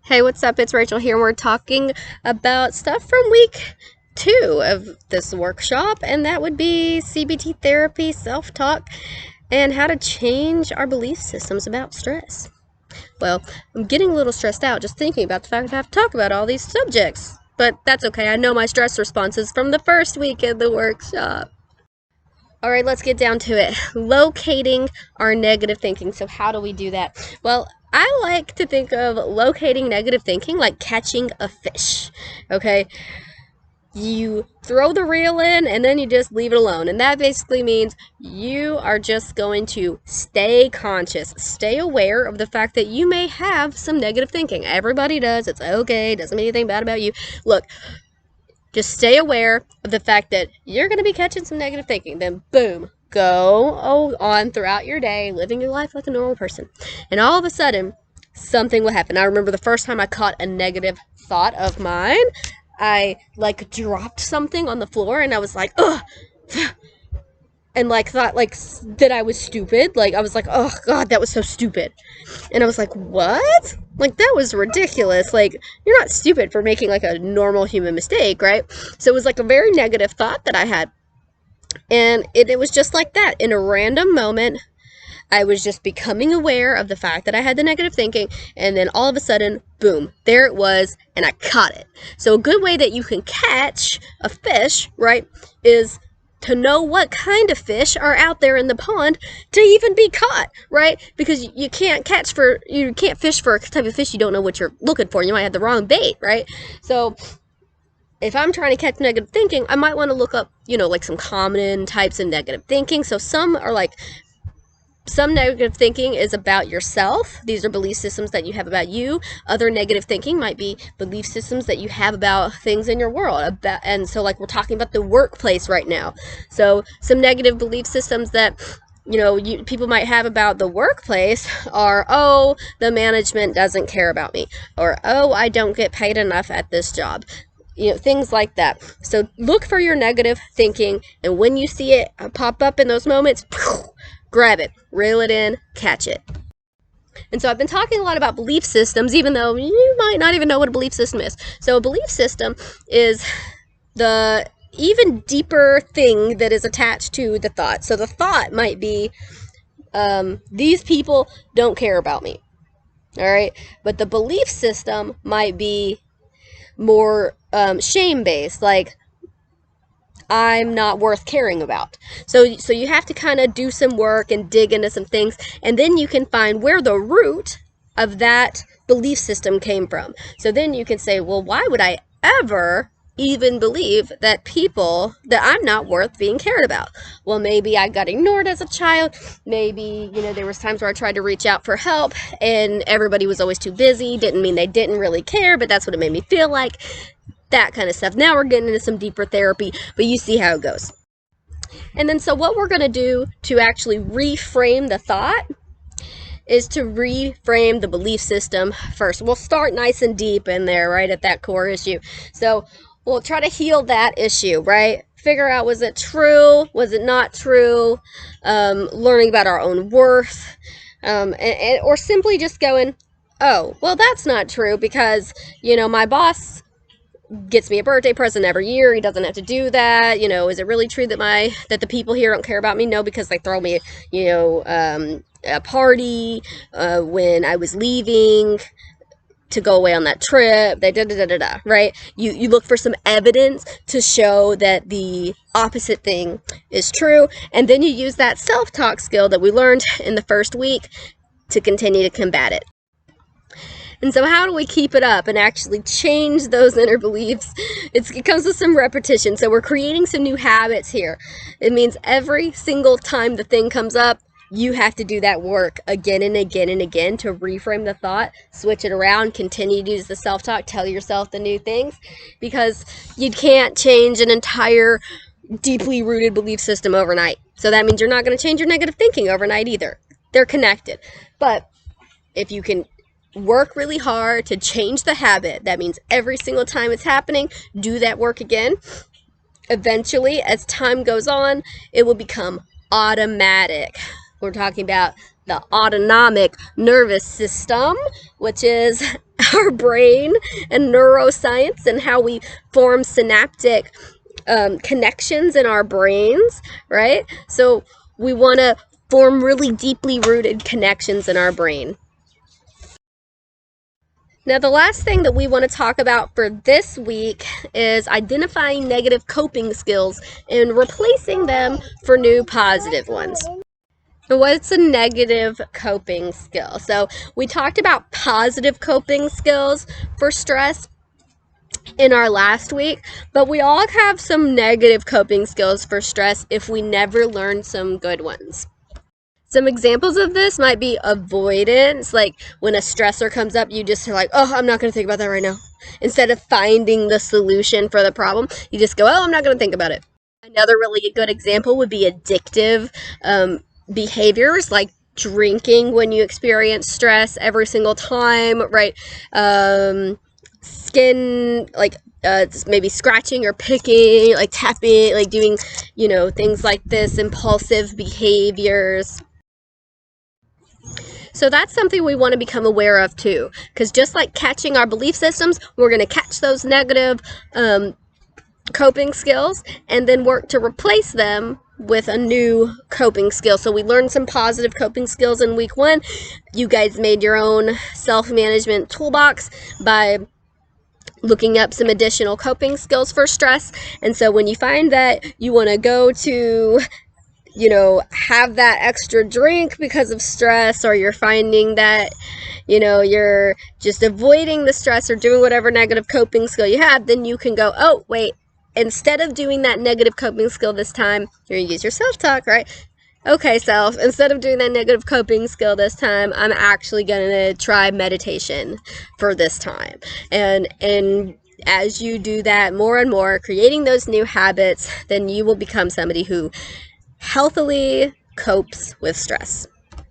Hey, what's up? It's Rachel here, and we're talking about stuff from week 2 of this workshop, and that would be CBT therapy, self-talk, and how to change our belief systems about stress. Well, I'm getting a little stressed out just thinking about the fact that I have to talk about all these subjects, but that's okay. I know my stress responses from the first week of the workshop. All right, let's get down to it. Locating our negative thinking. So how do we do that? Well, I like to think of locating negative thinking like catching a fish. Okay? You throw the reel in and then you just leave it alone. And that basically means you are just going to stay conscious, stay aware of the fact that you may have some negative thinking. Everybody does. It's okay. Doesn't mean anything bad about you. Look, just stay aware of the fact that you're going to be catching some negative thinking. Then, boom, go on throughout your day, living your life like a normal person. And all of a sudden, something will happen. I remember the first time I caught a negative thought of mine, I, dropped something on the floor, and I was like, ugh, and, thought, that I was stupid. I was like, oh, God, that was so stupid. And I was like, what? That was ridiculous. You're not stupid for making, a normal human mistake, right? So it was, a very negative thought that I had. And it was just like that. In a random moment, I was just becoming aware of the fact that I had the negative thinking, and then all of a sudden, boom, there it was, and I caught it. So a good way that you can catch a fish, right, is to know what kind of fish are out there in the pond to even be caught, right? Because you can't fish for a type of fish you don't know what you're looking for. You might have the wrong bait, right? So if I'm trying to catch negative thinking, I might want to look up, some common types of negative thinking. So some negative thinking is about yourself. These are belief systems that you have about you. Other negative thinking might be belief systems that you have about things in your world. And so we're talking about the workplace right now. So some negative belief systems that people might have about the workplace are, oh, the management doesn't care about me, or, oh, I don't get paid enough at this job. Things like that. So look for your negative thinking, and when you see it pop up in those moments, grab it, reel it in, catch it. And so I've been talking a lot about belief systems, even though you might not even know what a belief system is. So a belief system is the even deeper thing that is attached to the thought. So the thought might be, these people don't care about me. All right. But the belief system might be more shame-based, like, I'm not worth caring about. So you have to kind of do some work and dig into some things, and then you can find where the root of that belief system came from. So then you can say, well, why would I ever even believe that I'm not worth being cared about? Well, maybe I got ignored as a child. Maybe, there was times where I tried to reach out for help and everybody was always too busy. Didn't mean they didn't really care, but that's what it made me feel like. That kind of stuff. Now we're getting into some deeper therapy, but you see how it goes. And then so what we're going to do to actually reframe the thought is to reframe the belief system first. We'll start nice and deep in there, right, at that core issue. So we'll try to heal that issue, right? Figure out, was it true? Was it not true? Learning about our own worth. Or simply just going, oh, well, that's not true because, my boss gets me a birthday present every year. He doesn't have to do that. Is it really true that the people here don't care about me? No, because they throw me, a party when I was leaving to go away on that trip. They da-da-da-da-da, right? You look for some evidence to show that the opposite thing is true, and then you use that self-talk skill that we learned in the first week to continue to combat it. And so how do we keep it up and actually change those inner beliefs? It comes with some repetition. So we're creating some new habits here. It means every single time the thing comes up, you have to do that work again and again and again to reframe the thought, switch it around, continue to use the self-talk, tell yourself the new things, because you can't change an entire deeply rooted belief system overnight. So that means you're not going to change your negative thinking overnight either. They're connected. But if you can work really hard to change the habit, that means every single time it's happening, do that work again. Eventually, as time goes on, it will become automatic. We're talking about the autonomic nervous system, which is our brain and neuroscience and how we form synaptic connections in our brains, right? So we want to form really deeply rooted connections in our brain. Now, the last thing that we want to talk about for this week is identifying negative coping skills and replacing them for new positive ones. So what's a negative coping skill? So we talked about positive coping skills for stress in our last week, but we all have some negative coping skills for stress if we never learn some good ones. Some examples of this might be avoidance, like when a stressor comes up, you just are like, oh, I'm not going to think about that right now. Instead of finding the solution for the problem, you just go, oh, I'm not going to think about it. Another really good example would be addictive behaviors, like drinking when you experience stress every single time, right? Skin, like maybe scratching or picking, like tapping, like doing, things like this, impulsive behaviors. So that's something we want to become aware of too, because just like catching our belief systems, we're going to catch those negative coping skills and then work to replace them with a new coping skill. So we learned some positive coping skills in week 1. You guys made your own self-management toolbox by looking up some additional coping skills for stress. And so when you find that you want to go to have that extra drink because of stress, or you're finding that, you're just avoiding the stress or doing whatever negative coping skill you have, then you can go, oh, wait, instead of doing that negative coping skill this time, you're going to use your self-talk, right? Okay, self, instead of doing that negative coping skill this time, I'm actually going to try meditation for this time. And as you do that more and more, creating those new habits, then you will become somebody who healthily copes with stress.